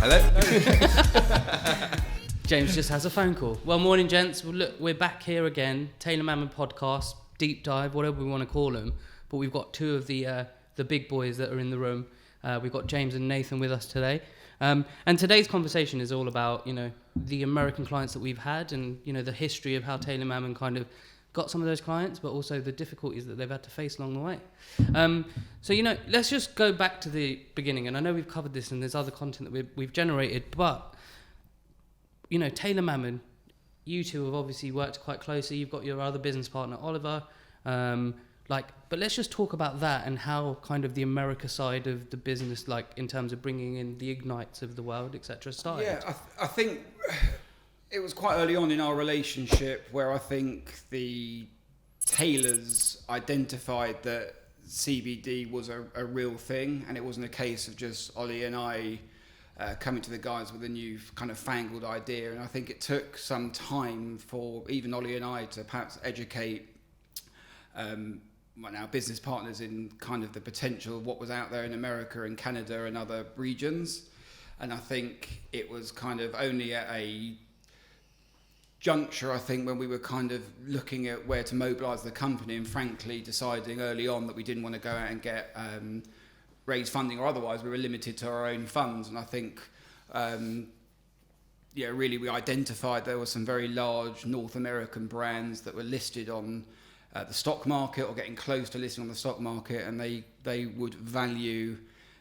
Hello? James just has a phone call. Well, morning, gents. Well, look, we're back here again. Taylor Mammon podcast, deep dive, whatever we want to call them. But we've got two of the big boys that are in the room. We've got James and Nathan with us today. And today's conversation is all about, the American clients that we've had and, the history of how Taylor Mammon kind of got some of those clients, but also the difficulties that they've had to face along the way. So, let's just go back to the beginning. And I know we've covered this and there's other content that we've generated, but, Taylor Mammon, you two have obviously worked quite closely. You've got your other business partner, Oliver. But let's just talk about that and how kind of the America side of the business, like in terms of bringing in the Ignites of the world, etc. started. Yeah, I think it was quite early on in our relationship where I think the Taylors identified that CBD was a real thing, and it wasn't a case of just Ollie and I coming to the guys with a new kind of fangled idea. And I think it took some time for even Ollie and I to perhaps educate our business partners in kind of the potential of what was out there in America and Canada and other regions. And I think it was kind of only at a juncture, I think, when we were kind of looking at where to mobilise the company and frankly deciding early on that we didn't want to go out and get raise funding, or otherwise we were limited to our own funds. And I think really we identified there were some very large North American brands that were listed on the stock market or getting close to listing on the stock market, and they would value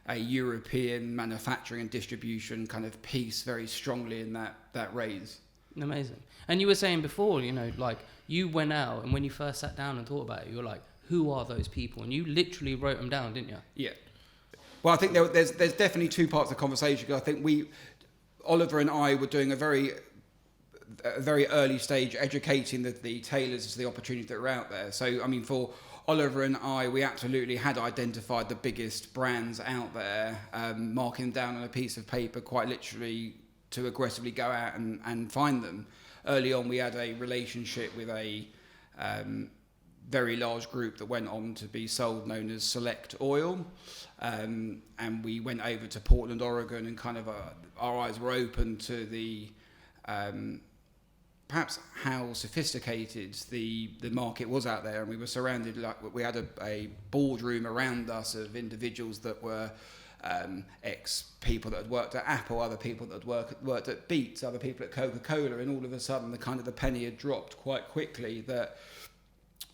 a European manufacturing and distribution kind of piece very strongly in that raise. Amazing. And you were saying before, you went out and when you first sat down and thought about it, you were like, who are those people? And you literally wrote them down, didn't you? Yeah. Well, I think there's definitely two parts of the conversation. I think Oliver and I were doing a very early stage educating the Taylors as the opportunities that were out there. So, I mean, for Oliver and I, we absolutely had identified the biggest brands out there, marking them down on a piece of paper quite literally to aggressively go out and find them. Early on, we had a relationship with a very large group that went on to be sold, known as Select Oil. And we went over to Portland, Oregon, and kind of our eyes were open to the perhaps how sophisticated the market was out there. And we were surrounded, we had a boardroom around us of individuals that were ex-people that had worked at Apple, other people that had worked at Beats, other people at Coca-Cola, and all of a sudden the penny had dropped quite quickly that,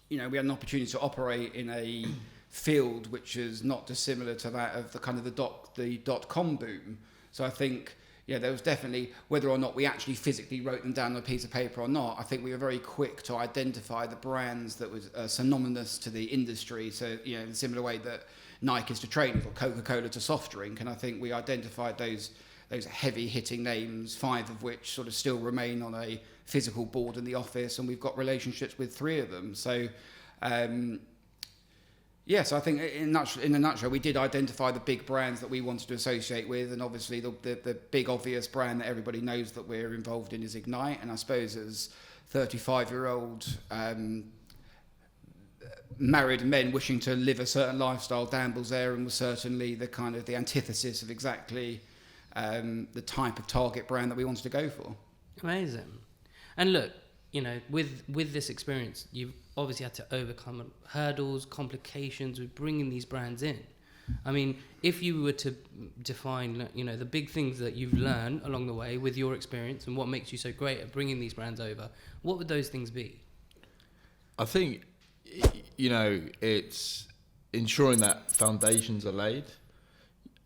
we had an opportunity to operate in a field which is not dissimilar to that of the kind of the dot-com boom. So I think, there was definitely, whether or not we actually physically wrote them down on a piece of paper or not, I think we were very quick to identify the brands that was synonymous to the industry. So, in a similar way that Nike is to trainers or Coca-Cola to soft drink. And I think we identified those heavy-hitting names, 5 of which sort of still remain on a physical board in the office, and we've got relationships with 3 of them. So, so I think in a nutshell, we did identify the big brands that we wanted to associate with, and obviously the big obvious brand that everybody knows that we're involved in is Ignite. And I suppose as 35-year-old married men wishing to live a certain lifestyle, Dan Bilzerian was certainly the kind of the antithesis of exactly the type of target brand that we wanted to go for. Amazing. And look, with this experience, you've obviously had to overcome hurdles, complications with bringing these brands in. I mean, if you were to define, the big things that you've learned along the way with your experience and what makes you so great at bringing these brands over, what would those things be? I think, it's ensuring that foundations are laid.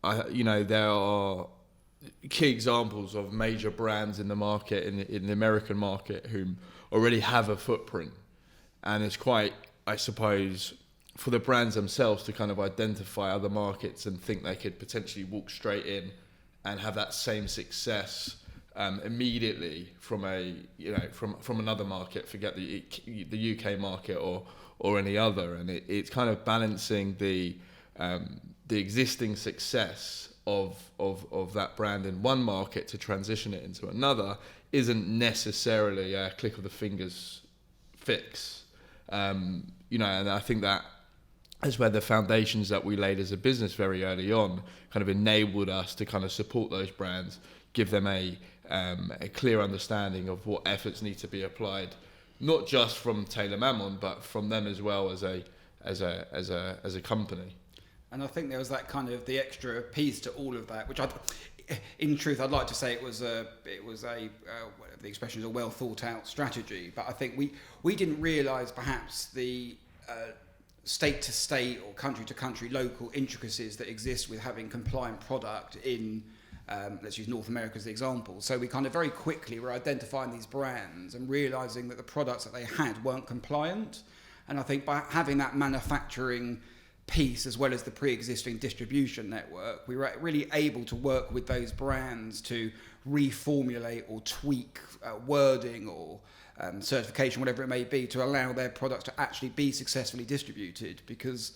There are key examples of major brands in the market, in the American market, who already have a footprint. And it's quite, I suppose, for the brands themselves to kind of identify other markets and think they could potentially walk straight in and have that same success immediately from from another market. Forget the UK market or any other. And it's kind of balancing the existing success of that brand in one market to transition it into another isn't necessarily a click of the fingers fix. And I think that that's where the foundations that we laid as a business very early on kind of enabled us to kind of support those brands, give them a clear understanding of what efforts need to be applied, not just from Taylor Mammon, but from them as well as a company. And I think there was that kind of the extra piece to all of that, which in truth, I'd like to say it was whatever the expression is, a well thought out strategy. But I think we didn't realise perhaps the state to state or country to country local intricacies that exist with having compliant product in, let's use North America as the example. So we kind of very quickly were identifying these brands and realising that the products that they had weren't compliant. And I think by having that manufacturing piece as well as the pre-existing distribution network, we were really able to work with those brands to reformulate or tweak wording or certification, whatever it may be, to allow their products to actually be successfully distributed, because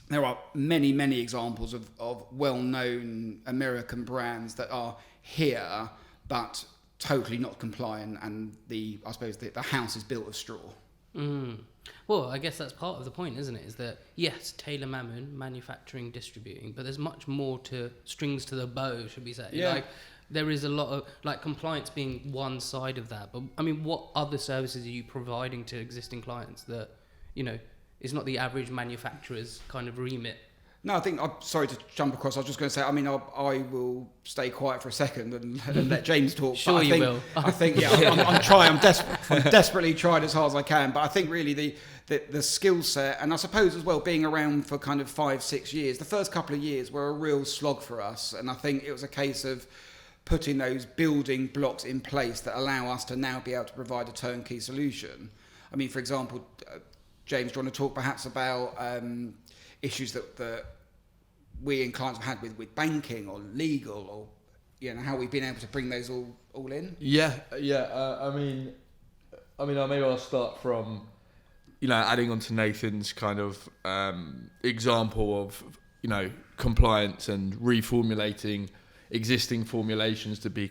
there are many, many examples of well-known American brands that are here but totally not compliant, and I suppose the house is built of straw. Well, I guess that's part of the point, isn't it? Is that, yes, Taylor Mammon, manufacturing, distributing, but there's much more to strings to the bow, should we say? Yeah. Like, there is a lot of, like, compliance being one side of that. But, I mean, what other services are you providing to existing clients that, you know, is not the average manufacturer's kind of remit? No, I think, I'm sorry to jump across, I was just going to say, I mean, I will stay quiet for a second and let James talk. Sure, you will. I think, yeah, I'm trying, I'm desperately trying as hard as I can, but I think really the skill set, and I suppose as well, being around for kind of 5-6 years, the first couple of years were a real slog for us, and I think it was a case of putting those building blocks in place that allow us to now be able to provide a turnkey solution. I mean, for example, James, do you want to talk perhaps about issues that we and clients have had with banking or legal, or, you know, how we've been able to bring those all in? Yeah. I mean, maybe I'll start from, you know, adding on to Nathan's kind of example of, you know, compliance and reformulating existing formulations to be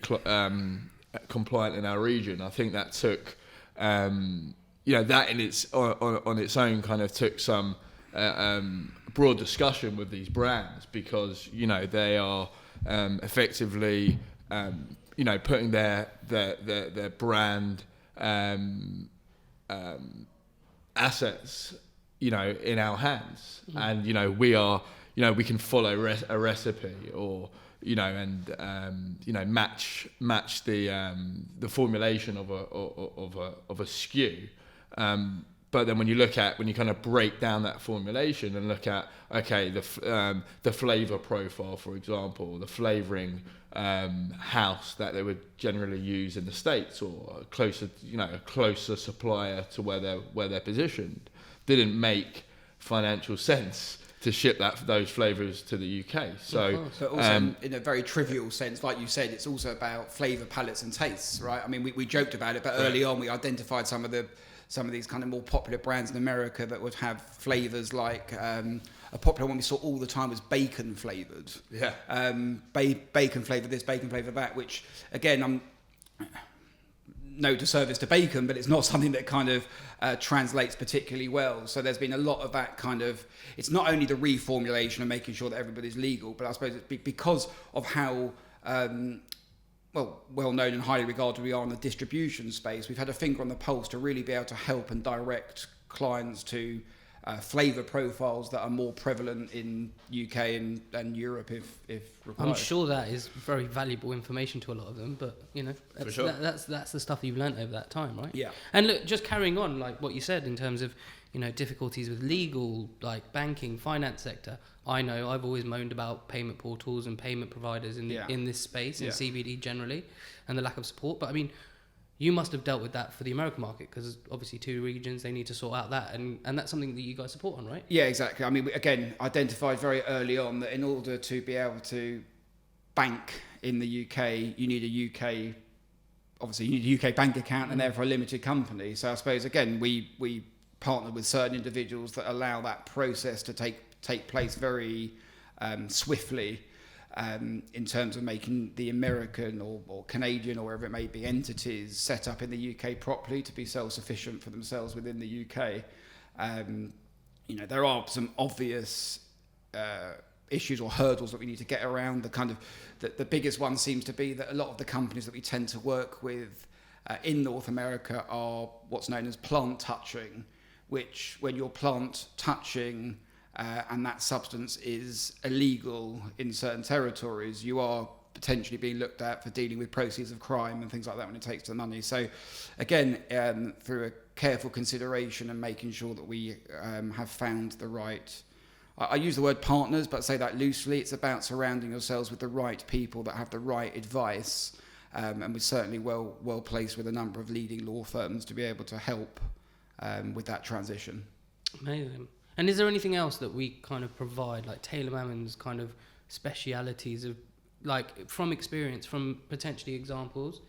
compliant in our region. I think that took, you know, that in its on its own kind of took some broad discussion with these brands, because, you know, they are effectively, you know, putting their brand assets, you know, in our hands, and, you know, we are, you know, we can follow a recipe, or, you know, and you know, match the formulation of a SKU. But then when you kind of break down that formulation and look at, okay, the flavor profile, for example, the flavoring house that they would generally use in the States, or a closer supplier to where they're positioned, didn't make financial sense to ship those flavors to the UK. So also, in a very trivial sense, like you said, it's also about flavor palettes and tastes, right? I mean, we joked about it, but early on we identified some of these kind of more popular brands in America that would have flavors like a popular one we saw all the time was bacon flavored. Yeah. Bacon flavored this, bacon flavored that, which again, no disservice to bacon, but it's not something that kind of translates particularly well. So there's been a lot of that kind of, it's not only the reformulation and making sure that everybody's legal, but I suppose it's because of how well known and highly regarded we are in the distribution space. We've had a finger on the pulse to really be able to help and direct clients to flavour profiles that are more prevalent in UK and Europe if required. I'm sure that is very valuable information to a lot of them, but, you know, that's, sure. that's the stuff you've learnt over that time, right? Yeah. And look, just carrying on, like what you said in terms of, you know, difficulties with legal, like banking, finance sector. I know I've always moaned about payment portals and payment providers in this space, in CBD generally, and the lack of support. But I mean, you must have dealt with that for the American market, because obviously 2 regions, they need to sort out that, and that's something that you guys support on, right? Yeah, exactly. I mean, we, again, identified very early on that in order to be able to bank in the UK, you need a UK bank account and therefore a limited company. So I suppose, again, we partner with certain individuals that allow that process to take place very swiftly, in terms of making the American or Canadian or wherever it may be entities set up in the UK properly to be self-sufficient for themselves within the UK. there are some obvious issues or hurdles that we need to get around. The biggest one seems to be that a lot of the companies that we tend to work with in North America are what's known as plant touching, which when you're plant touching and that substance is illegal in certain territories, you are potentially being looked at for dealing with proceeds of crime and things like that when it takes to the money. So again, through a careful consideration and making sure that we have found the right, I use the word partners, but say that loosely, it's about surrounding yourselves with the right people that have the right advice, and we're certainly well placed with a number of leading law firms to be able to help with that transition. Amazing. And is there anything else that we kind of provide, like Taylor Mammons kind of specialities of, like, from experience, from potentially examples?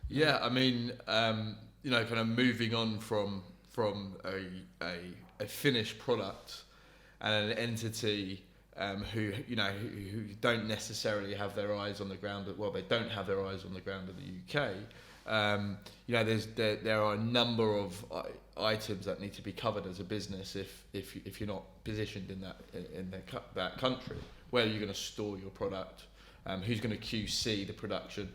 Yeah, I mean, kind of moving on from a finished product and an entity who don't necessarily have their eyes on the ground. They don't have their eyes on the ground in the UK. There are a number of items that need to be covered as a business if you're not positioned in that country. Where are you going to store your product? Who's going to QC the production?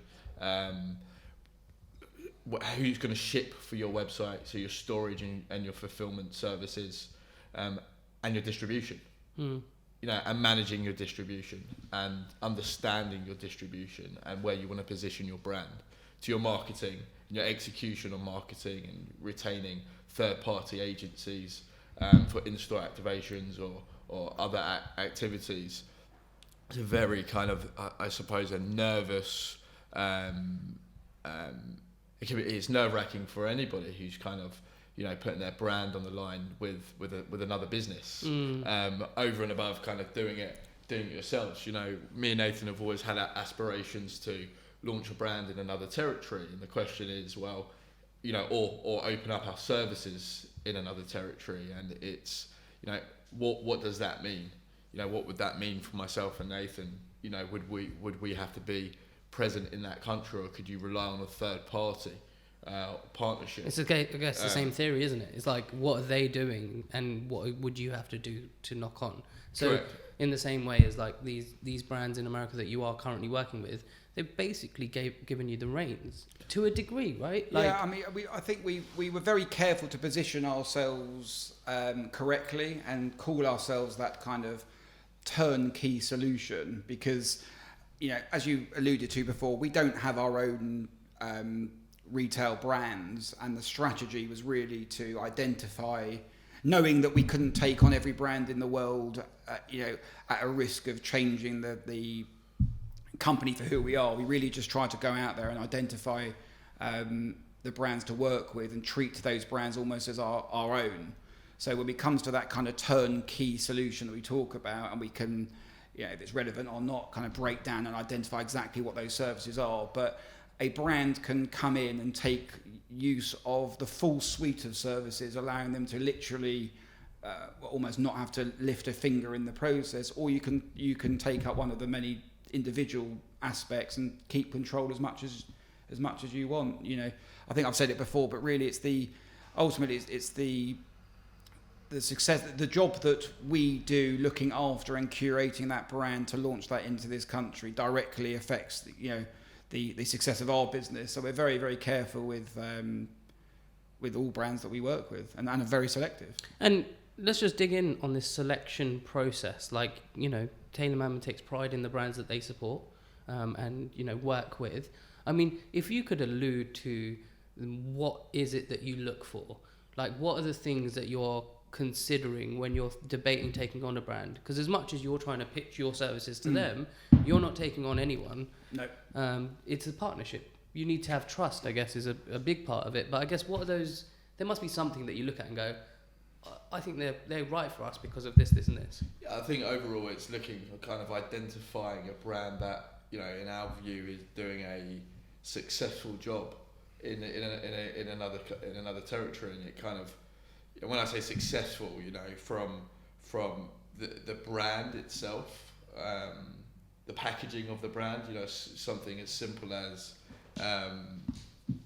Who's going to ship for your website, so your storage and your fulfillment services, and your distribution. And managing your distribution and understanding your distribution and where you want to position your brand, to your marketing, your execution on marketing and retaining third-party agencies for in-store activations or other activities. It's a very kind of, I suppose, a nervous. It's nerve-wracking for anybody who's kind of, putting their brand on the line with another business, over and above kind of doing it yourselves. Me and Nathan have always had aspirations to launch a brand in another territory, and the question is, or open up our services in another territory, and it's, what does that mean? What would that mean for myself and Nathan? Would we have to be present in that country, or could you rely on a third party partnership? It's okay, I guess the same theory, isn't it? It's like, what are they doing and what would you have to do to knock on? So correct. In the same way as like these brands in America that you are currently working with, they've basically given you the reins to a degree, right? Like, yeah, I mean, I think we were very careful to position ourselves correctly and call ourselves that kind of turnkey solution, because as you alluded to before, we don't have our own retail brands, and the strategy was really to identify, knowing that we couldn't take on every brand in the world, at a risk of changing the company for who we are. We really just tried to go out there and identify the brands to work with and treat those brands almost as our own. So when it comes to that kind of turnkey solution that we talk about, and we can, if it's relevant or not, kind of break down and identify exactly what those services are. But a brand can come in and take use of the full suite of services, allowing them to literally almost not have to lift a finger in the process, or you can take up one of the many individual aspects and keep control as much as you want. I think I've said it before, but really it's the success, the job that we do looking after and curating that brand to launch that into this country directly affects the success of our business. So we're very, very careful with all brands that we work with, and are very selective. And let's just dig in on this selection process. Like, Taylor Mammon takes pride in the brands that they support and work with. I mean, if you could allude to what is it that you look for? Like, what are the things that you're considering when you're debating taking on a brand? Because as much as you're trying to pitch your services to them, you're not taking on anyone. No. It's a partnership. You need to have trust, I guess, is a big part of it. But I guess what are those? There must be something that you look at and go, I think they're right for us because of this, this, and this. Yeah, I think overall it's looking for kind of identifying a brand that, in our view, is doing a successful job in another territory, and it kind of, when I say successful, from the brand itself, the packaging of the brand, something as simple as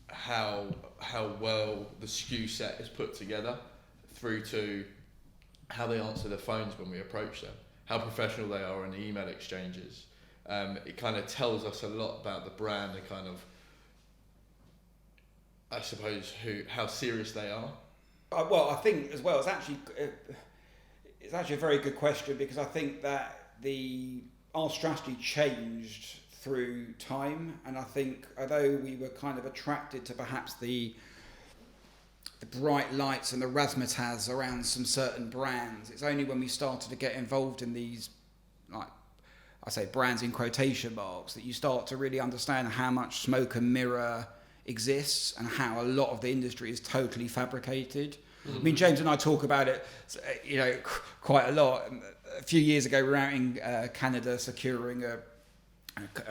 how well the SKU set is put together, through to how they answer the phones when we approach them, how professional they are in the email exchanges. It kind of tells us a lot about the brand and kind of, I suppose, how serious they are. Well, I think as well, it's actually a very good question, because I think that our strategy changed through time, and I think although we were kind of attracted to perhaps the bright lights and the razzmatazz around some certain brands, it's only when we started to get involved in these, like I say, brands in quotation marks, that you start to really understand how much smoke and mirror exists and how a lot of the industry is totally fabricated. I mean, James and I talk about it, quite a lot. A few years ago, we were out in Canada securing a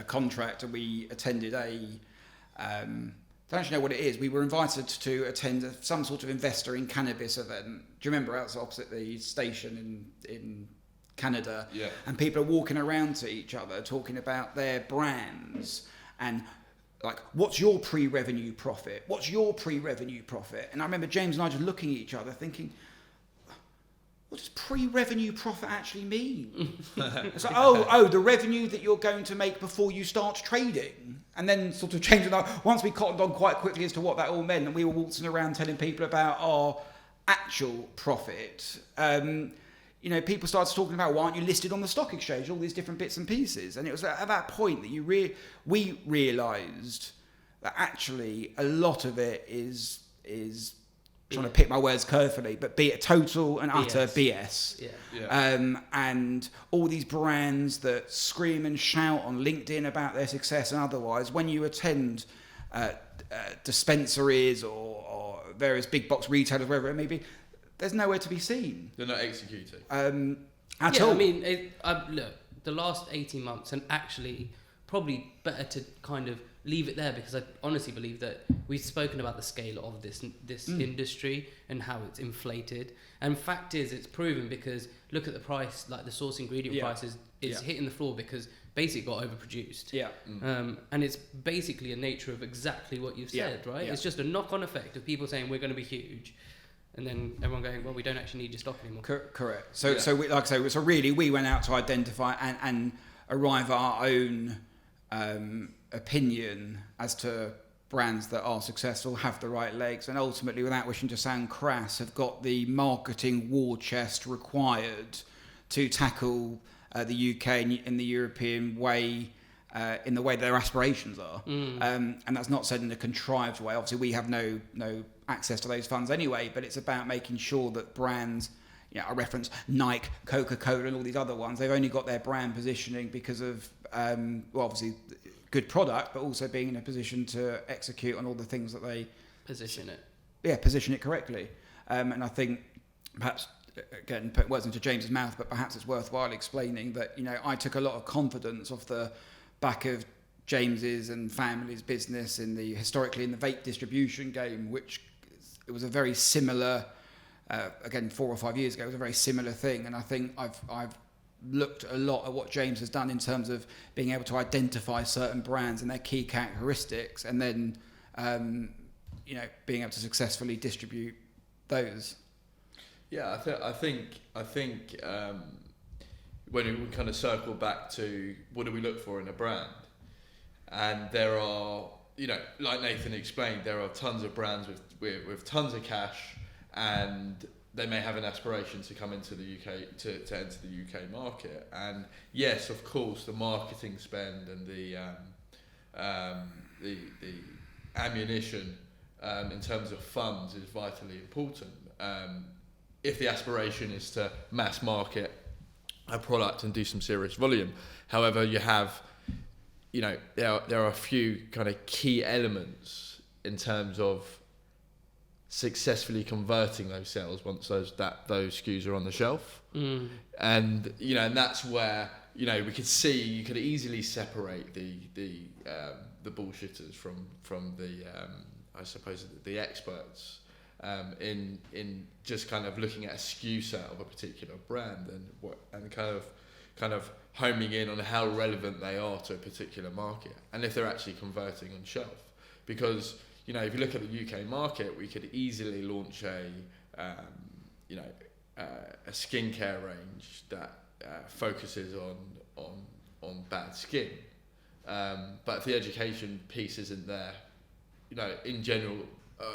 contract, and we attended I don't actually know what it is. We were invited to attend some sort of investor in cannabis event. Do you remember, outside opposite the station in Canada? Yeah. And people are walking around to each other talking about their brands and like, what's your pre-revenue profit? What's your pre-revenue profit? And I remember James and I just looking at each other thinking, what does pre-revenue profit actually mean? It's like, the revenue that you're going to make before you start trading. And then sort of James and I, once we cottoned on quite quickly as to what that all meant, and we were waltzing around telling people about our actual profit, people started talking about, why aren't you listed on the stock exchange, all these different bits and pieces. And it was at that point that we realised that actually a lot of it is trying to pick my words carefully, but be it total and utter BS. And all these brands that scream and shout on LinkedIn about their success and otherwise, when you attend dispensaries or various big box retailers, wherever it may be, there's nowhere to be seen. They're not executing. At all. I mean, look, the last 18 months, and actually probably better to kind of leave it there, because I honestly believe that we've spoken about the scale of this industry and how it's inflated. And fact is, it's proven, because look at the price, like the source ingredient prices, it's hitting the floor because basically got overproduced. And it's basically a nature of exactly what you've said, right? It's just a knock-on effect of people saying we're going to be huge, and then everyone going, well, we don't actually need your stock anymore. Correct. So we, like I say, so really we went out to identify and arrive at our own opinion as to brands that are successful, have the right legs, and ultimately, without wishing to sound crass, have got the marketing war chest required to tackle the UK and the European way, in the way their aspirations are. And that's not said in a contrived way. Obviously, we have no access to those funds anyway, but it's about making sure that brands, I reference Nike, Coca-Cola and all these other ones, they've only got their brand positioning because of, obviously, good product, but also being in a position to execute on all the things that they... Position it. Yeah, position it correctly. And I think, perhaps, again, put words into James's mouth, but perhaps it's worthwhile explaining that, I took a lot of confidence off the back of James's and family's business historically in the vape distribution game, which it was a very similar, again, 4 or 5 years ago, it was a very similar thing. And I think I've looked a lot at what James has done in terms of being able to identify certain brands and their key characteristics, and then being able to successfully distribute those. Yeah, I think when we kind of circle back to what do we look for in a brand, and there are, like Nathan explained, there are tons of brands with tons of cash, and they may have an aspiration to come into the UK, to enter the UK market. And yes, of course, the marketing spend and the ammunition in terms of funds is vitally important. If the aspiration is to mass market a product and do some serious volume. However, you have, there are a few kind of key elements in terms of successfully converting those sales once those SKUs are on the shelf. And and that's where we could see, you could easily separate the bullshitters from the I suppose the experts in just kind of looking at a SKU set of a particular brand and kind of homing in on how relevant they are to a particular market and if they're actually converting on shelf. Because if you look at the UK market, we could easily launch a a skincare range that focuses on bad skin. But if the education piece isn't there, in general,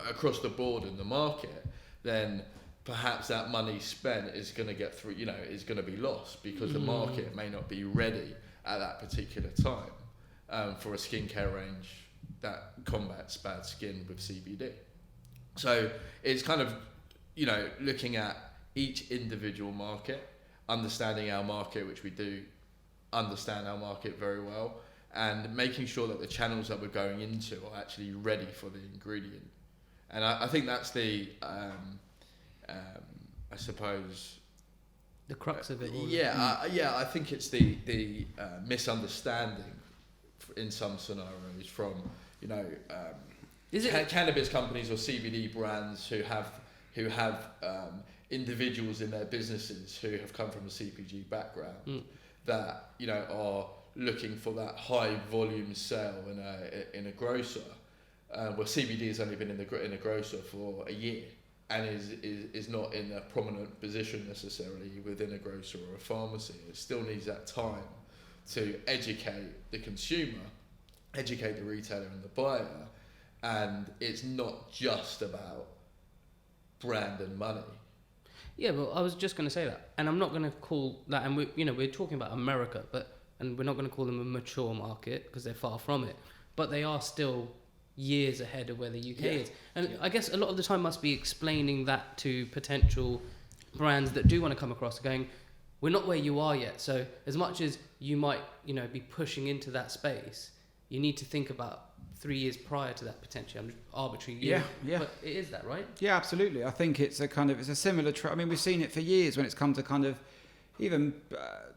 across the board in the market, then perhaps that money spent is going to get through, is going to be lost because the market may not be ready at that particular time for a skincare range that combats bad skin with CBD. So it's kind of, looking at each individual market, understanding our market, which we do understand our market very well, and making sure that the channels that we're going into are actually ready for the ingredient. And I think that's the, I suppose, the crux of it all. I think it's the misunderstanding in some scenarios from, cannabis companies or CBD brands who have individuals in their businesses who have come from a CPG background that are looking for that high volume sale in a grocer, where CBD has only been in a grocer for a year and is not in a prominent position necessarily within a grocer or a pharmacy. It still needs that time to educate the consumer, educate the retailer and the buyer, and it's not just about brand and money. Yeah, well, I was just going to say that, and I'm not going to call that, and we're talking about America, and we're not going to call them a mature market because they're far from it, but they are still years ahead of where the UK is. And I guess a lot of the time must be explaining that to potential brands that do want to come across, going, we're not where you are yet. So as much as you might, be pushing into that space, you need to think about 3 years prior to that potentially. I'm just arbitrary. Yeah. But it is that, right? Yeah, absolutely. I think it's a similar I mean, we've seen it for years when it's come to kind of even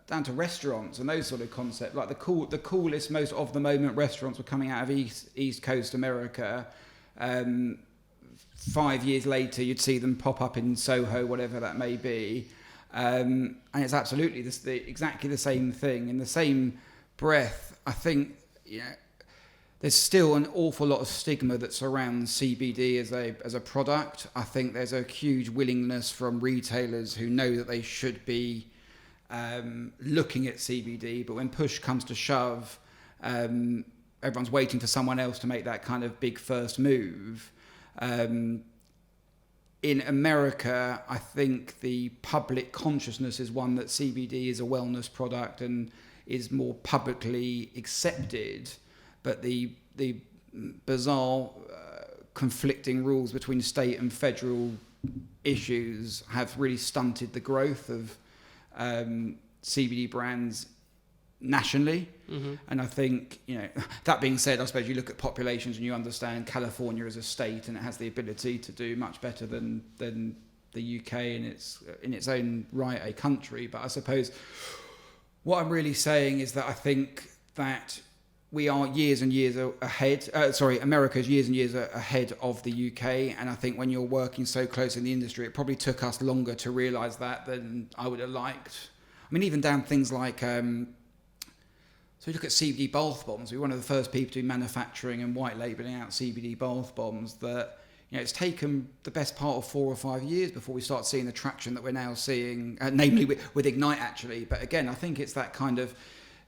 down to restaurants and those sort of concepts. Like the coolest, most of the moment restaurants were coming out of East Coast America. 5 years later, you'd see them pop up in Soho, whatever that may be. And it's absolutely exactly the same thing. In the same breath, I think, there's still an awful lot of stigma that surrounds CBD as a product. I think there's a huge willingness from retailers who know that they should be looking at CBD, but when push comes to shove, everyone's waiting for someone else to make that kind of big first move. In America, I think the public consciousness is one that CBD is a wellness product and is more publicly accepted. But the bizarre conflicting rules between state and federal issues have really stunted the growth of CBD brands nationally. Mm-hmm. And I think, that being said, I suppose you look at populations and you understand California as a state and it has the ability to do much better than the UK in its own right, a country. But I suppose what I'm really saying is that I think that we are years and years ahead. America's years and years ahead of the UK. And I think when you're working so close in the industry, it probably took us longer to realise that than I would have liked. I mean, even down things like, so you look at CBD bath bombs. We were one of the first people to be manufacturing and white labelling out CBD bath bombs that, it's taken the best part of 4 or 5 years before we start seeing the traction that we're now seeing, namely with Ignite actually. But again, I think it's that kind of,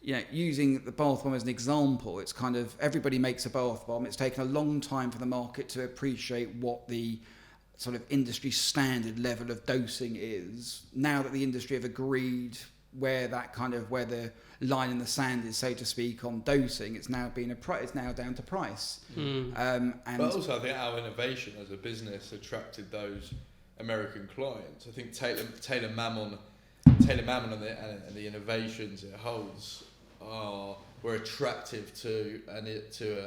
using the bath bomb as an example, it's kind of everybody makes a bath bomb. It's taken a long time for the market to appreciate what the sort of industry standard level of dosing is. Now that the industry have agreed where the line in the sand is, so to speak, on dosing, it's now down to price. But also, I think our innovation as a business attracted those American clients. I think Taylor Mammon and the innovations it holds were attractive to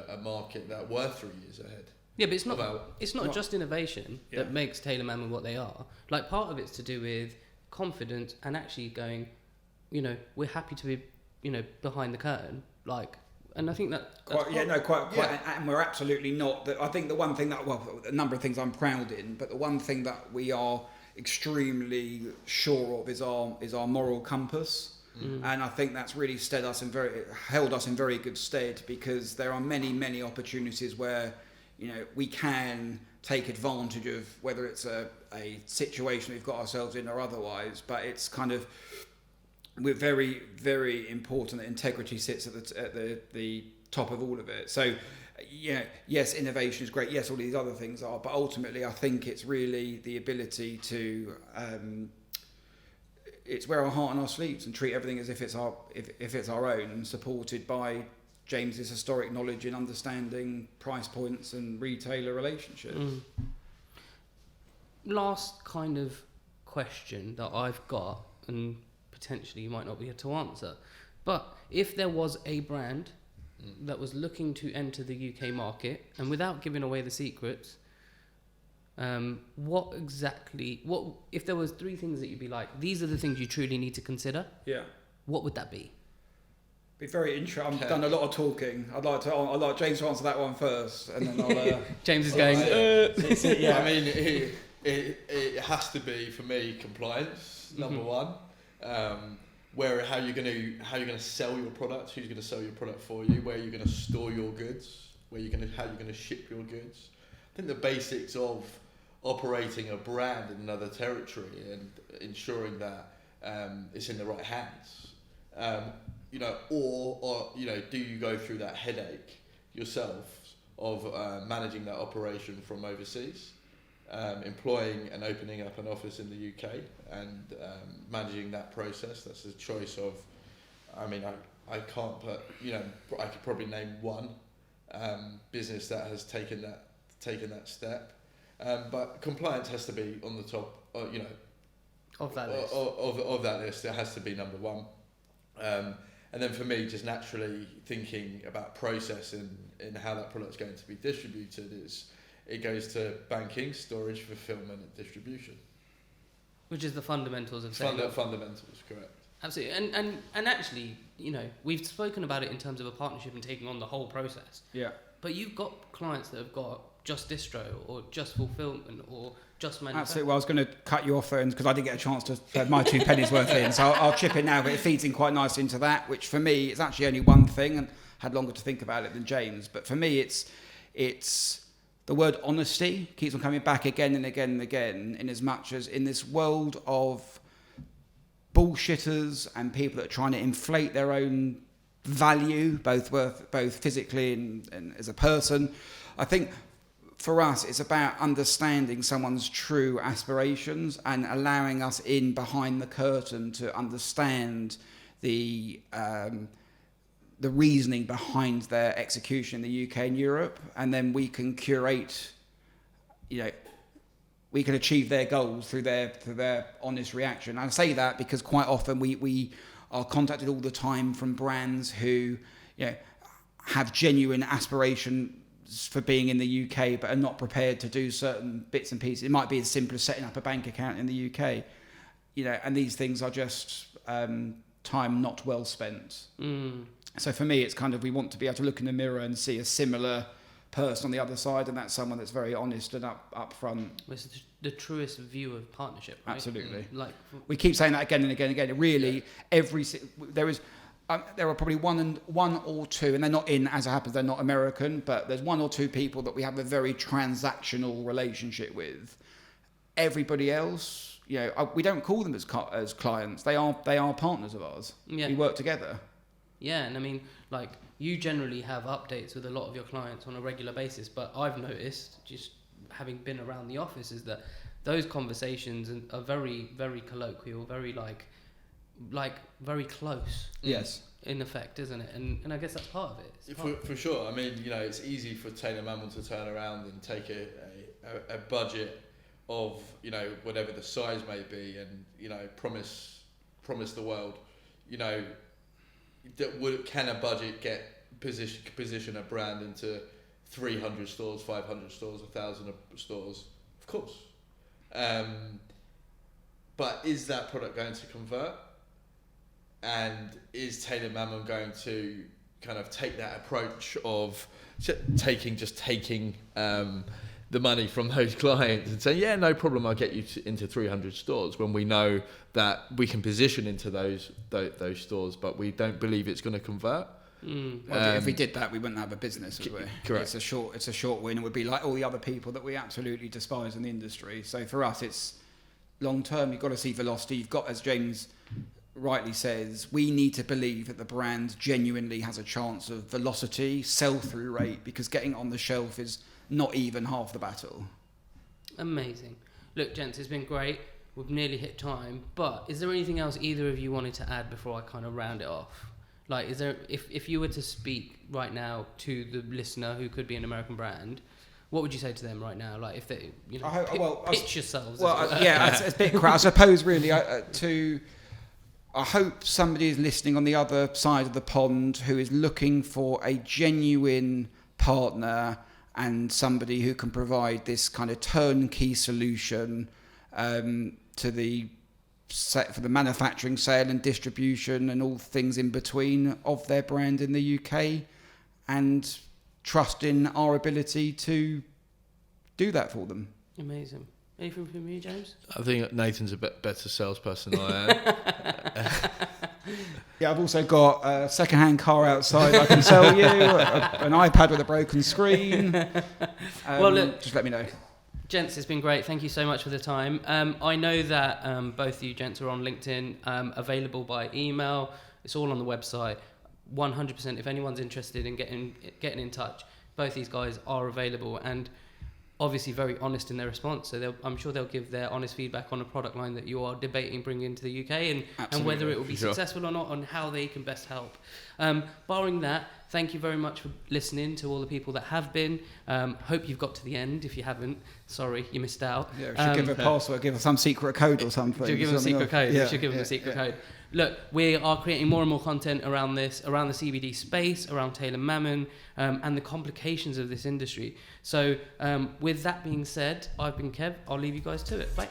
a market that were 3 years ahead. Yeah, but it's not just innovation that makes Taylor Mammon what they are. Like, part of it's to do with confidence and actually going, we're happy to be, behind the curtain. Like, and I think that quite. And we're absolutely not. I think the one thing that, a number of things I'm proud in, but the one thing that we are extremely sure of is our moral compass. And I think that's really held us in very good stead, because there are many opportunities where we can take advantage of whether it's a situation we've got ourselves in or otherwise, but it's kind of, we're very, very important that integrity sits at the top of all of it. So, yes, innovation is great. Yes, all these other things are, but ultimately, I think it's really the ability to it's wear our heart on our sleeves and treat everything as if it's our own, and supported by James's historic knowledge in understanding price points and retailer relationships. Last kind of question that I've got, and potentially you might not be able to answer, but if there was a brand that was looking to enter the UK market, and without giving away the secrets, what if there was 3 things that you'd be like, these are the things you truly need to consider? Yeah. What would that be? Be very interesting. I've done a lot of talking. I'd like James to answer that one first, and then I'll. James is going. Yeah, I mean, it has to be for me compliance number one. How you're going to sell your product, who's going to sell your product for you, where you're going to store your goods, how you're going to ship your goods. I think the basics of operating a brand in another territory and ensuring that it's in the right hands. Or do you go through that headache yourself of managing that operation from overseas, employing and opening up an office in the UK and managing that process? That's a choice of, I can't put, I could probably name one business that has taken that step, but compliance has to be on the top, of that list. Of that list, it has to be number one. And then for me, just naturally thinking about process and how that product's going to be distributed it goes to banking, storage, fulfillment, and distribution. Which is the fundamentals of sales. Fundamentals, correct. Absolutely. And actually, we've spoken about it in terms of a partnership and taking on the whole process. Yeah. But you've got clients that have got just distro or just fulfillment or just manufacturing. Absolutely. Well, I was going to cut you off there because I didn't get a chance to have my 2 pennies worth in, so I'll chip in now, but it feeds in quite nicely into that, which for me is actually only one thing, and had longer to think about it than James. But for me, it's the word honesty keeps on coming back again and again and again, in as much as in this world of bullshitters and people that are trying to inflate their own value, both physically and as a person. I think for us, it's about understanding someone's true aspirations and allowing us in behind the curtain to understand the reasoning behind their execution in the UK and Europe, and then we can curate, we can achieve their goals through their honest reaction. And I say that because quite often we are contacted all the time from brands who, have genuine aspiration for being in the UK but are not prepared to do certain bits and pieces. It might be as simple as setting up a bank account in the UK, and these things are just time not well spent. So for me, it's kind of, we want to be able to look in the mirror and see a similar person on the other side, and that's someone that's very honest and upfront. It's the truest view of partnership, right? Absolutely. We keep saying that again and again and again. It really, there are probably one or two, and they're not in, as it happens, they're not American, but there's 1 or 2 people that we have a very transactional relationship with. Everybody else, we don't call them as clients. They are partners of ours. Yeah. We work together. Yeah, and you generally have updates with a lot of your clients on a regular basis, but I've noticed, just having been around the office, is that those conversations are very, very colloquial, very very close. Yes. In effect, isn't it? And I guess that's part of it. For sure. I mean, it's easy for Taylor Mammon to turn around and take a budget of, whatever the size may be, and, promise the world, can a budget position a brand into 300 stores, 500 stores, 1,000 stores? Of course. But is that product going to convert? And is Taylor Mammon going to kind of take that approach of taking the money from those clients and say, yeah, no problem, I'll get you into 300 stores, when we know that we can position into those stores, but we don't believe it's going to convert? Well, if we did that, we wouldn't have a business, would we? Correct. It's a short win. It would be like all the other people that we absolutely despise in the industry. So for us, it's long term. You've got to see velocity. You've got, as James rightly says, we need to believe that the brand genuinely has a chance of velocity, sell-through rate, because getting on the shelf is not even half the battle. Amazing. Look, gents, it's been great. We've nearly hit time, but is there anything else either of you wanted to add before I kind of round it off? Like, is there, if you were to speak right now to the listener who could be an American brand, what would you say to them right now? Like, if they, pitch yourselves. Yeah, it's a bit crap. I suppose really I hope somebody is listening on the other side of the pond who is looking for a genuine partner and somebody who can provide this kind of turnkey solution for the manufacturing, sale and distribution and all things in between of their brand in the UK, and trust in our ability to do that for them. Amazing. Anything from you, James? I think Nathan's a better salesperson than I am. Yeah, I've also got a second-hand car outside I can sell you, an iPad with a broken screen. Well, look, just let me know. Gents, it's been great. Thank you so much for the time. I know that both of you gents are on LinkedIn, available by email. It's all on the website. 100%. If anyone's interested in getting in touch, both these guys are available and obviously very honest in their response. So I'm sure they'll give their honest feedback on a product line that you are debating bringing into the UK and whether it will be successful or not, and how they can best help. Barring that, thank you very much for listening to all the people that have been. Hope you've got to the end. If you haven't, sorry, you missed out. Yeah, we should give a password, give some secret code or something. Should give them a secret code. Yeah, should give them a secret code. Look, we are creating more and more content around this, around the CBD space, around Taylor Mammon, and the complications of this industry. So with that being said, I've been Kev. I'll leave you guys to it. Bye.